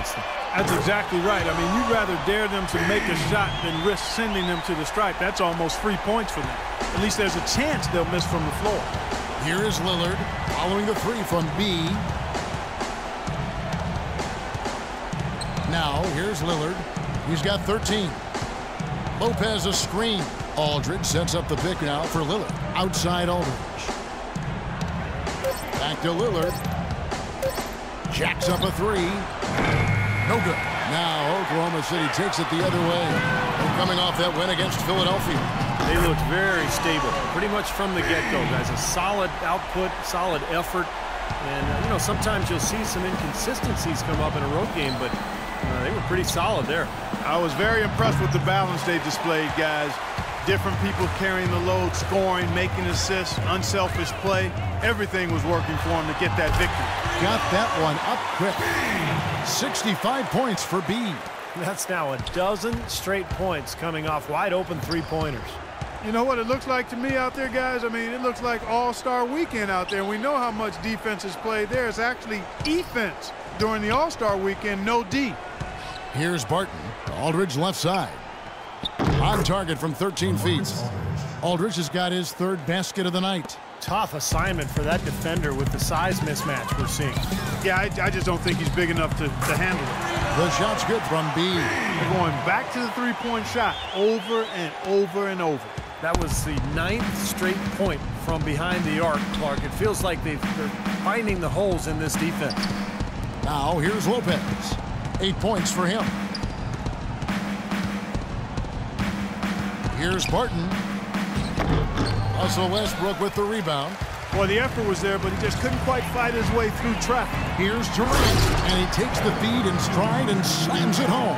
against them. That's exactly right. I mean, you'd rather dare them to make a shot than risk sending them to the stripe. That's almost 3 points for them. At least there's a chance they'll miss from the floor. Here is Lillard following the three from B. Now, here's Lillard. He's got 13. Lopez a screen. Aldridge sets up the pick now for Lillard. Outside Aldridge. Back to Lillard. Jacks up a three. No good. Now Oklahoma City takes it the other way. They're coming off that win against Philadelphia. They looked very stable, pretty much from the get-go, guys. A solid output, solid effort. And, you know, sometimes you'll see some inconsistencies come up in a road game, but they were pretty solid there. I was very impressed with the balance they displayed, guys. Different people carrying the load, scoring, making assists, unselfish play. Everything was working for them to get that victory. Got that one up quick. 65 points for B. That's now a dozen straight points coming off wide-open three-pointers. You know what it looks like to me out there, guys? I mean, it looks like All-Star Weekend out there. We know how much defense is played there. It's actually defense during the All-Star Weekend, no D. Here's Barton. Aldridge left side. On target from 13 feet. Aldridge has got his third basket of the night. Tough assignment for that defender with the size mismatch we're seeing. Yeah, I just don't think he's big enough to handle it. The shot's good from B. They're going back to the three-point shot over and over and over. That was the 9th straight point from behind the arc, Clark. It feels like they're finding the holes in this defense. Now here's Lopez. 8 points for him. Here's Barton. Russell Westbrook with the rebound. Well, the effort was there, but he just couldn't quite fight his way through traffic. Here's Durant, and he takes the feed in stride and slams it home.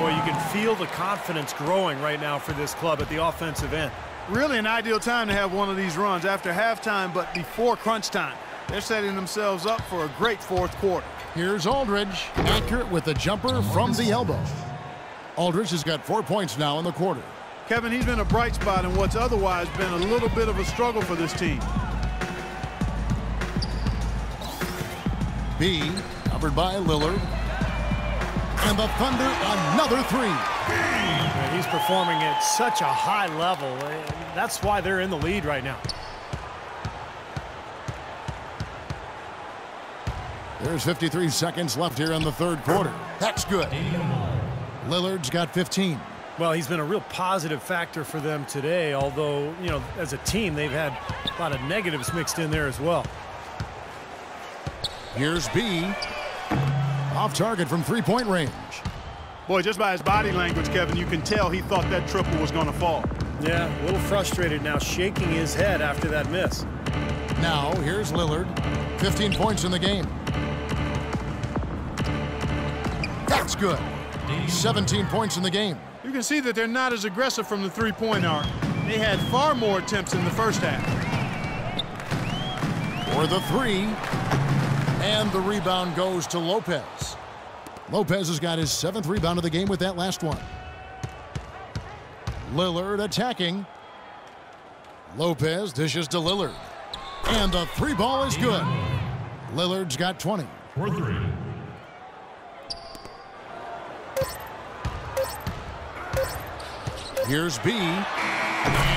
Boy, you can feel the confidence growing right now for this club at the offensive end. Really an ideal time to have one of these runs after halftime, but before crunch time. They're setting themselves up for a great fourth quarter. Here's Aldridge, accurate with the jumper from the elbow. Aldridge has got 4 points now in the quarter. Kevin, he's been a bright spot in what's otherwise been a little bit of a struggle for this team. B, covered by Lillard. And the Thunder, another three. Yeah, he's performing at such a high level. That's why they're in the lead right now. There's 53 seconds left here in the third quarter. That's good. Lillard's got 15. Well, he's been a real positive factor for them today, although, you know, as a team, they've had a lot of negatives mixed in there as well. Here's B. Off target from three-point range. Boy, just by his body language, Kevin, you can tell he thought that triple was going to fall. Yeah, a little frustrated now, shaking his head after that miss. Now, here's Lillard. 15 points in the game. That's good. 17 points in the game. You can see that they're not as aggressive from the three-point arc. They had far more attempts in the first half. For the three. And the rebound goes to Lopez. Lopez has got his 7th rebound of the game with that last one. Lillard attacking. Lopez dishes to Lillard. And the three ball is good. Lillard's got 20. For three. Here's B. And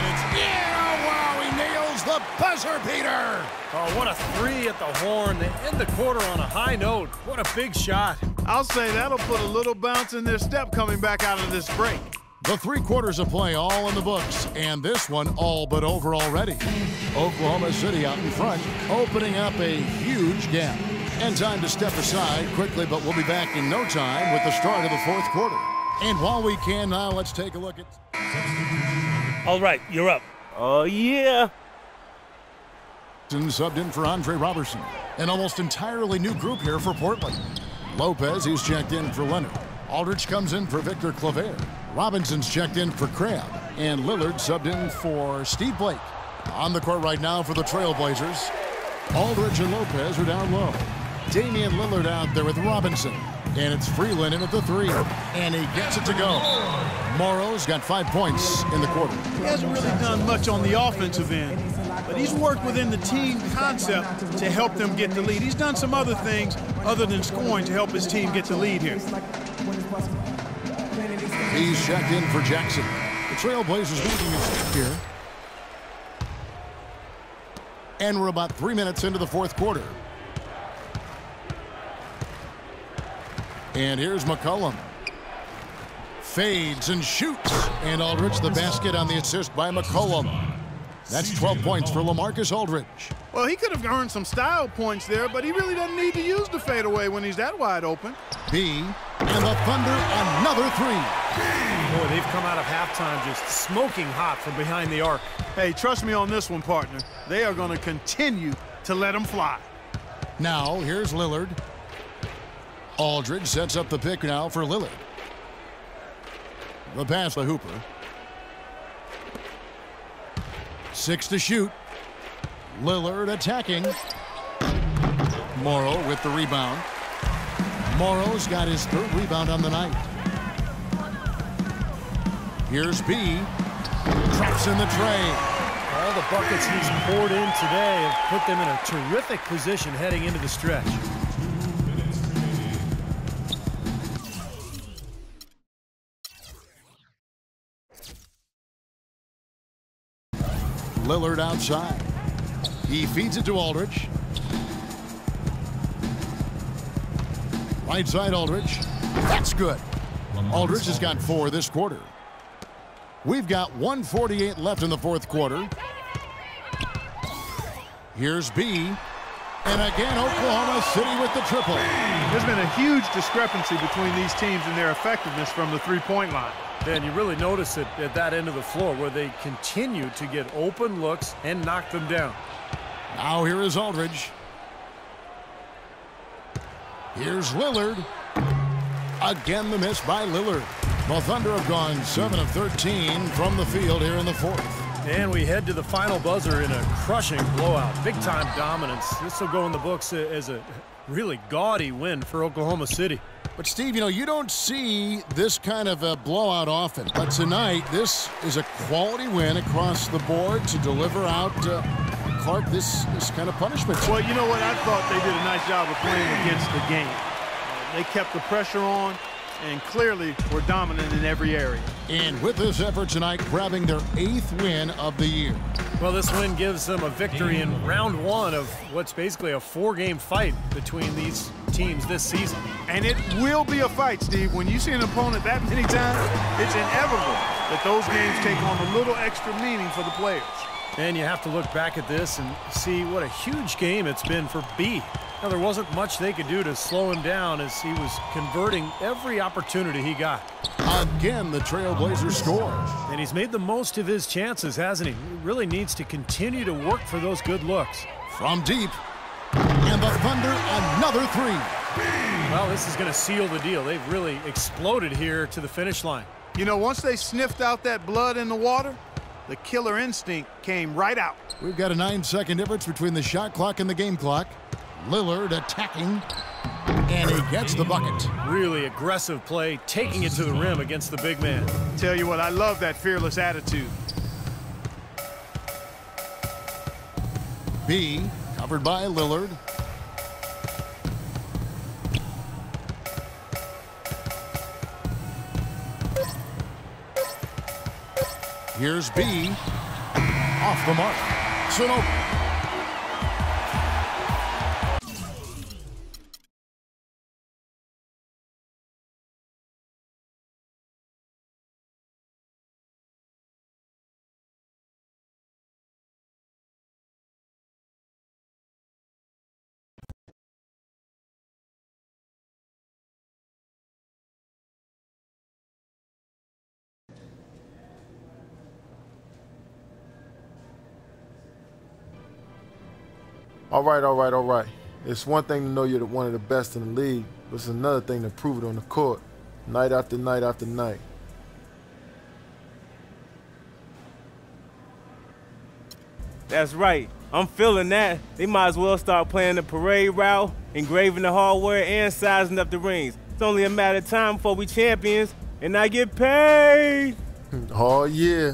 it's, yeah, wow, he nails the buzzer beater. Oh, what a three at the horn. They end the quarter on a high note. What a big shot. I'll say that'll put a little bounce in their step coming back out of this break. The 3 quarters of play all in the books, and this one all but over already. Oklahoma City out in front, opening up a huge gap. And time to step aside quickly, but we'll be back in no time with the start of the fourth quarter. And while we can now, let's take a look at... All right, you're up. Oh, yeah. Subbed in for Andre Robertson. An almost entirely new group here for Portland. Lopez, he's checked in for Leonard. Aldridge comes in for Victor Claver. Robinson's checked in for Crabb. And Lillard subbed in for Steve Blake. On the court right now for the Trailblazers. Aldridge and Lopez are down low. Damian Lillard out there with Robinson. And it's Freeland in at the 3. And he gets it to go. Morrow's got 5 points in the quarter. He hasn't really done much on the offensive end, but he's worked within the team concept to help them get the lead. He's done some other things other than scoring to help his team get the lead here. He's checked in for Jackson. The Trailblazers making a step here. And we're about 3 minutes into the fourth quarter. And here's McCollum. Fades and shoots. And Aldridge the basket on the assist by McCollum. That's 12 points for LaMarcus Aldridge. Well, he could have earned some style points there, but he really doesn't need to use the fadeaway when he's that wide open. B, and the Thunder another 3. Boy, they've come out of halftime just smoking hot from behind the arc. Hey, trust me on this one, partner. They are going to continue to let him fly. Now, here's Lillard. Aldridge sets up the pick now for Lillard. The pass to Hooper. 6 to shoot. Lillard attacking. Morrow with the rebound. Morrow's got his 3rd rebound on the night. Here's B. Traps in the tray. All the buckets he's poured in today have put them in a terrific position heading into the stretch. Lillard outside. He feeds it to Aldridge. Right side Aldridge. That's good. Aldridge has got 4 this quarter. We've got 1:48 left in the fourth quarter. Here's B. And again, Oklahoma City with the triple. There's been a huge discrepancy between these teams in their effectiveness from the three-point line. And you really notice it at that end of the floor where they continue to get open looks and knock them down. Now here is Aldridge. Here's Lillard. Again, the miss by Lillard. The Thunder have gone 7 of 13 from the field here in the fourth. And we head to the final buzzer in a crushing blowout. Big-time dominance. This will go in the books as a really gaudy win for Oklahoma City. But, Steve, you know, you don't see this kind of a blowout often. But tonight, this is a quality win across the board to deliver out, Clark, this kind of punishment. Well, you know what? I thought they did a nice job of playing against the game. They kept the pressure on and clearly were dominant in every area. And with this effort tonight, grabbing their 8th win of the year. Well, this win gives them a victory in round 1 of what's basically a 4-game fight between these teams this season. And it will be a fight, Steve. When you see an opponent that many times, it's inevitable that those games take on a little extra meaning for the players. And you have to look back at this and see what a huge game it's been for B. Now, there wasn't much they could do to slow him down as he was converting every opportunity he got. Again, the Trailblazers score. And he's made the most of his chances, hasn't he? He really needs to continue to work for those good looks. From deep. And the Thunder, another 3. Well, this is going to seal the deal. They've really exploded here to the finish line. You know, once they sniffed out that blood in the water, the killer instinct came right out. We've got a 9-second difference between the shot clock and the game clock. Lillard attacking, and he gets the bucket. Really aggressive play, taking it to the rim against the big man. Tell you what, I love that fearless attitude. B, covered by Lillard. Here's B, off the mark. Sanogo. All right. It's one thing to know you're one of the best in the league, but it's another thing to prove it on the court, night after night after night. That's right. I'm feeling that. They might as well start playing the parade route, engraving the hardware, and sizing up the rings. It's only a matter of time before we champions, and I get paid. Oh, yeah.